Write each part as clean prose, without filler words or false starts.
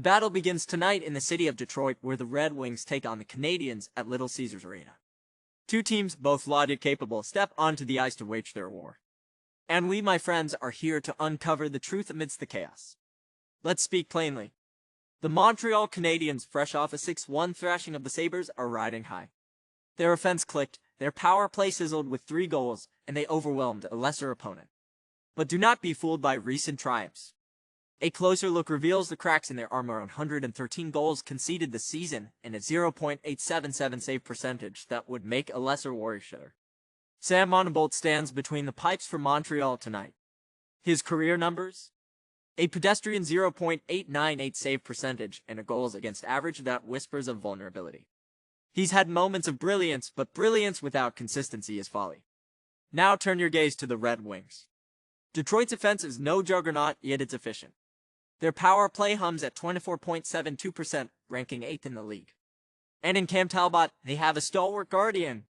battle begins tonight in the city of Detroit, where the Red Wings take on the Canadiens at Little Caesars Arena. Two teams, both lauded capable, step onto the ice to wage their war. And we, my friends, are here to uncover the truth amidst the chaos. Let's speak plainly. The Montreal Canadiens, fresh off a 6-1 thrashing of the Sabres, are riding high. Their offense clicked, their power play sizzled with 3 goals, and they overwhelmed a lesser opponent. But do not be fooled by recent triumphs. A closer look reveals the cracks in their armor. 113 goals conceded this season and a 0.877 save percentage that would make a lesser worry shudder. Sam Monteboldt stands between the pipes for Montreal tonight. His career numbers? A pedestrian 0.898 save percentage and a goals against average that whispers of vulnerability. He's had moments of brilliance, but brilliance without consistency is folly. Now turn your gaze to the Red Wings. Detroit's offense is no juggernaut, yet it's efficient. Their power play hums at 24.72%, ranking 8th in the league. And in Cam Talbot, they have a stalwart guardian.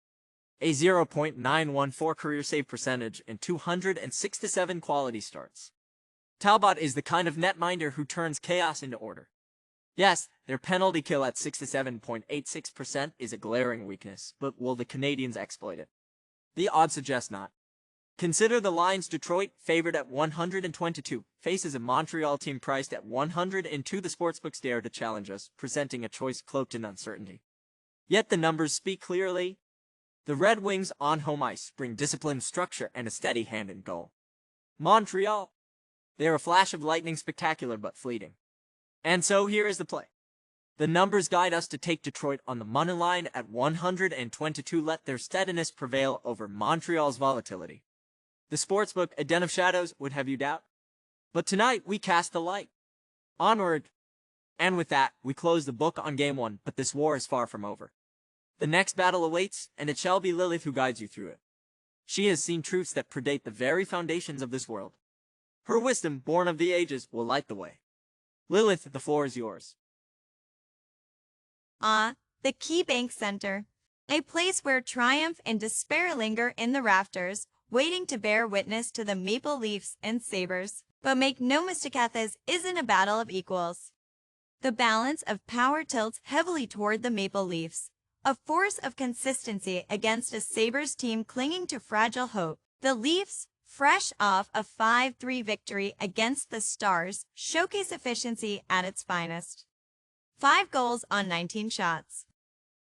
A 0.914 career save percentage and 267 quality starts. Talbot is the kind of netminder who turns chaos into order. Yes, their penalty kill at 67.86% is a glaring weakness, but will the Canadiens exploit it? The odds suggest not. Consider the lines. Detroit, favored at 122, faces a Montreal team priced at 102. The sportsbooks dare to challenge us, presenting a choice cloaked in uncertainty. Yet the numbers speak clearly. The Red Wings on home ice bring discipline, structure, and a steady hand in goal. Montreal, they're a flash of lightning, spectacular but fleeting. And so here is the play. The numbers guide us to take Detroit on the money line at 122. Let their steadiness prevail over Montreal's volatility. The sportsbook, a den of shadows, would have you doubt. But tonight, we cast the light. Onward. And with that, we close the book on Game 1, but this war is far from over. The next battle awaits, and it shall be Lilith who guides you through it. She has seen truths that predate the very foundations of this world. Her wisdom, born of the ages, will light the way. Lilith, the floor is yours. The KeyBank Center. A place where triumph and despair linger in the rafters, waiting to bear witness to the Maple Leafs and Sabres. But make no mistake, this isn't a battle of equals. The balance of power tilts heavily toward the Maple Leafs, a force of consistency against a Sabres team clinging to fragile hope. The Leafs, fresh off a 5-3 victory against the Stars, showcase efficiency at its finest. 5 goals on 19 shots.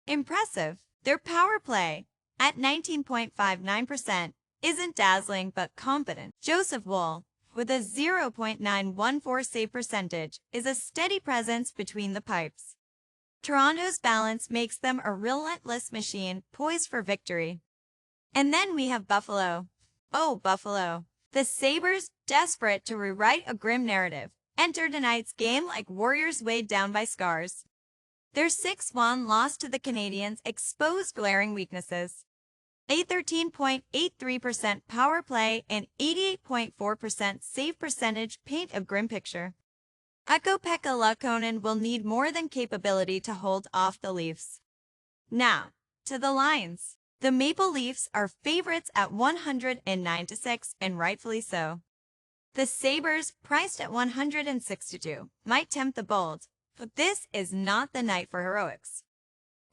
Impressive. Their power play, at 19.59%, isn't dazzling but competent. Joseph Woll, with a 0.914 save percentage, is a steady presence between the pipes. Toronto's balance makes them a relentless machine poised for victory. And then we have Buffalo. Oh, Buffalo. The Sabres, desperate to rewrite a grim narrative, enter tonight's game like warriors weighed down by scars. Their 6-1 loss to the Canadiens exposed glaring weaknesses. A 13.83% power play and 88.4% save percentage paint a grim picture. Ukko-Pekka Luukkonen will need more than capability to hold off the Leafs. Now, to the lines. The Maple Leafs are favorites at 109-6, and rightfully so. The Sabres, priced at 162, might tempt the bold, but this is not the night for heroics.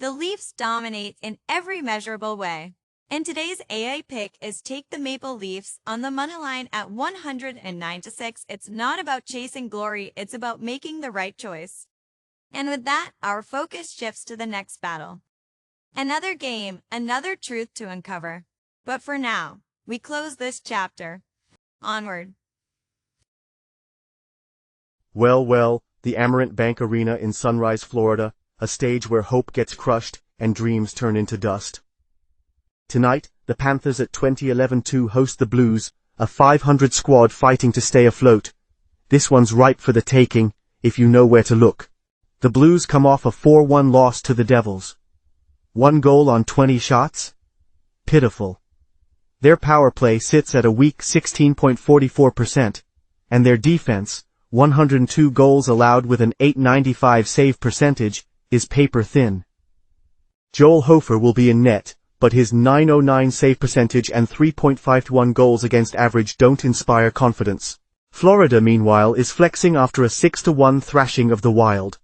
The Leafs dominate in every measurable way. And today's AI pick is take the Maple Leafs on the money line at 109-6. It's not about chasing glory, it's about making the right choice. And with that, our focus shifts to the next battle. Another game, another truth to uncover. But for now, we close this chapter. Onward. Well, the Amerant Bank Arena in Sunrise, Florida, a stage where hope gets crushed and dreams turn into dust. Tonight, the Panthers at 2011-2 host the Blues, a 500 squad fighting to stay afloat. This one's ripe for the taking, if you know where to look. The Blues come off a 4-1 loss to the Devils. 1 goal on 20 shots? Pitiful. Their power play sits at a weak 16.44%, and their defense, 102 goals allowed with an .895 save percentage, is paper thin. Joel Hofer will be in net, but his .909 save percentage and 3.51 goals against average don't inspire confidence. Florida, meanwhile, is flexing after a 6-1 thrashing of the Wild.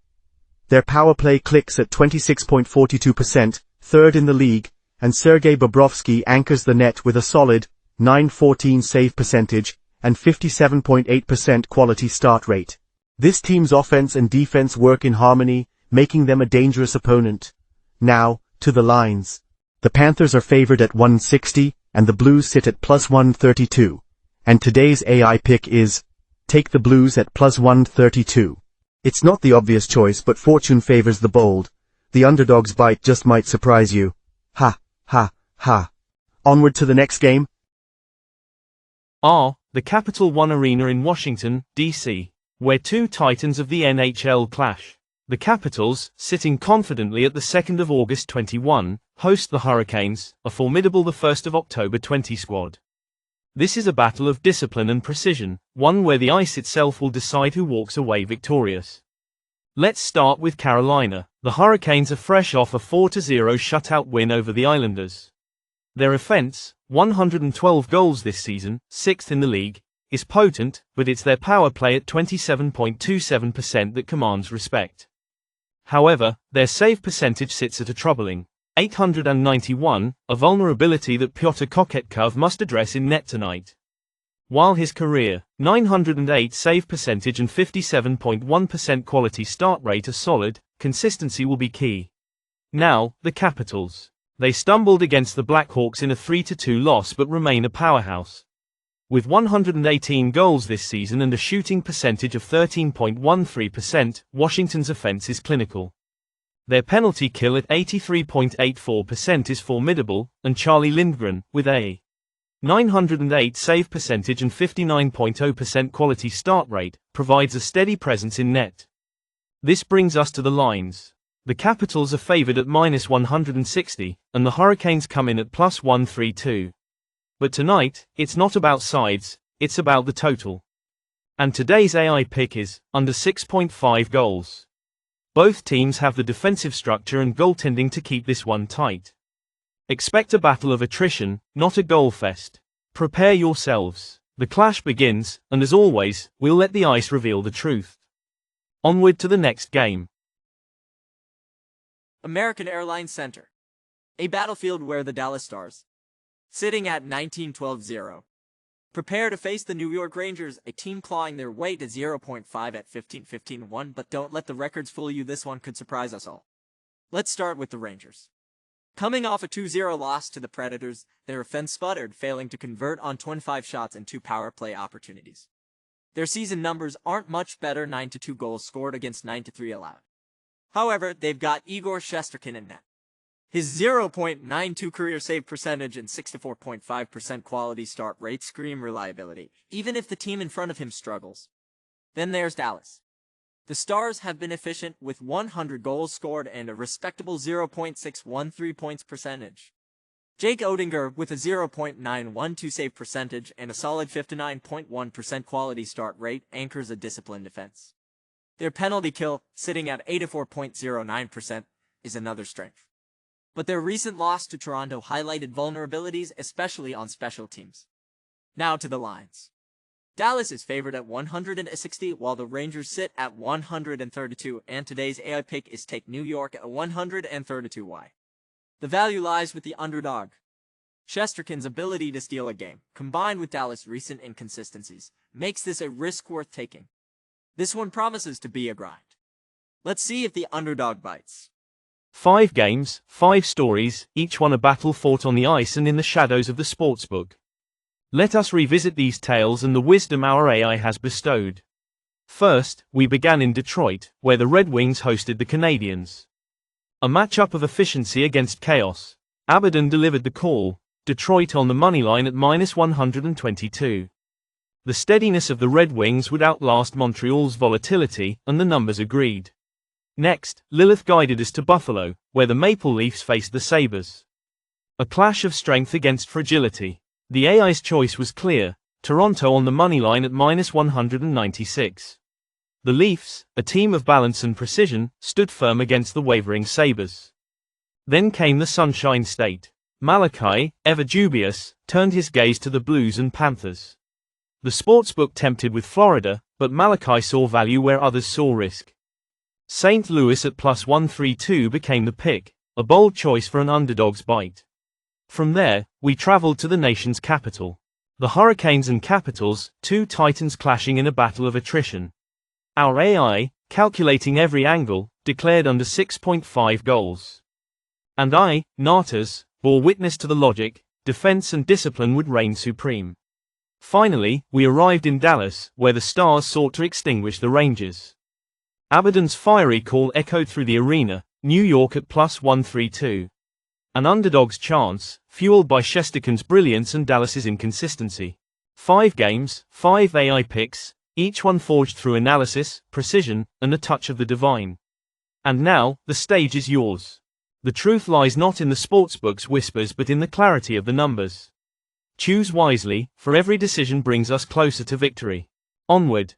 Their power play clicks at 26.42%, third in the league, and Sergei Bobrovsky anchors the net with a solid .914 save percentage and 57.8% quality start rate. This team's offense and defense work in harmony, making them a dangerous opponent. Now, to the lines. The Panthers are favored at 160, and the Blues sit at plus 132. And today's AI pick is, take the Blues at plus 132. It's not the obvious choice, but fortune favors the bold. The underdog's bite just might surprise you. Ha, ha, ha. Onward to the next game. The Capital One Arena in Washington, D.C., where two titans of the NHL clash. The Capitals, sitting confidently at the 2nd of August 21, host the Hurricanes, a formidable the 1st of October 20 squad. This is a battle of discipline and precision, one where the ice itself will decide who walks away victorious. Let's start with Carolina. The Hurricanes are fresh off a 4-0 shutout win over the Islanders. Their offense, 112 goals this season, 6th in the league, is potent, but it's their power play at 27.27% that commands respect. However, their save percentage sits at a troubling 891, a vulnerability that Pyotr Kochetkov must address in net tonight. While his career, 908 save percentage and 57.1% quality start rate are solid, consistency will be key. Now, the Capitals. They stumbled against the Blackhawks in a 3-2 loss but remain a powerhouse. With 118 goals this season and a shooting percentage of 13.13%, Washington's offense is clinical. Their penalty kill at 83.84% is formidable, and Charlie Lindgren, with a 908 save percentage and 59.0% quality start rate, provides a steady presence in net. This brings us to the lines. The Capitals are favored at -160, and the Hurricanes come in at plus 132. But tonight, it's not about sides, it's about the total. And today's AI pick is, under 6.5 goals. Both teams have the defensive structure and goaltending to keep this one tight. Expect a battle of attrition, not a goal fest. Prepare yourselves. The clash begins, and as always, we'll let the ice reveal the truth. Onward to the next game. American Airlines Center. A battlefield where the Dallas Stars, sitting at 19-12-0, prepare to face the New York Rangers, a team clawing their way to 0.5 at 15-15-1, but don't let the records fool you, this one could surprise us all. Let's start with the Rangers. Coming off a 2-0 loss to the Predators, their offense sputtered, failing to convert on 25 shots and 2 power play opportunities. Their season numbers aren't much better, 9-2 goals scored against 9-3 allowed. However, they've got Igor Shesterkin in net. His 0.92 career save percentage and 64.5% quality start rate scream reliability, even if the team in front of him struggles. Then there's Dallas. The Stars have been efficient with 100 goals scored and a respectable 0.613 points percentage. Jake Oettinger with a 0.912 save percentage and a solid 59.1% quality start rate anchors a disciplined defense. Their penalty kill, sitting at 84.09%, is another strength. But their recent loss to Toronto highlighted vulnerabilities, especially on special teams. Now to the lines. Dallas is favored at 160, while the Rangers sit at 132, and today's AI pick is take New York at 132. Why? The value lies with the underdog. Shesterkin's ability to steal a game, combined with Dallas' recent inconsistencies, makes this a risk worth taking. This one promises to be a grind. Let's see if the underdog bites. 5 games, 5 stories, each one a battle fought on the ice and in the shadows of the sportsbook. Let us revisit these tales and the wisdom our AI has bestowed. First, we began in Detroit, where the Red Wings hosted the Canadiens. A matchup of efficiency against chaos. Abaddon delivered the call, Detroit on the money line at -122. The steadiness of the Red Wings would outlast Montreal's volatility, and the numbers agreed. Next, Lilith guided us to Buffalo, where the Maple Leafs faced the Sabres. A clash of strength against fragility. The AI's choice was clear, Toronto on the money line at -196. The Leafs, a team of balance and precision, stood firm against the wavering Sabres. Then came the Sunshine State. Malachi, ever dubious, turned his gaze to the Blues and Panthers. The sportsbook tempted with Florida, but Malachi saw value where others saw risk. St. Louis at +132 became the pick, a bold choice for an underdog's bite. From there, we traveled to the nation's capital. The Hurricanes and Capitals, two titans clashing in a battle of attrition. Our AI, calculating every angle, declared under 6.5 goals. And I, Natas, bore witness to the logic, defense and discipline would reign supreme. Finally, we arrived in Dallas, where the Stars sought to extinguish the Rangers. Abaddon's fiery call echoed through the arena, New York at +132. An underdog's chance, fueled by Shesterkin's brilliance and Dallas's inconsistency. 5 games, 5 AI picks, each one forged through analysis, precision, and a touch of the divine. And now, the stage is yours. The truth lies not in the sportsbook's whispers but in the clarity of the numbers. Choose wisely, for every decision brings us closer to victory. Onward.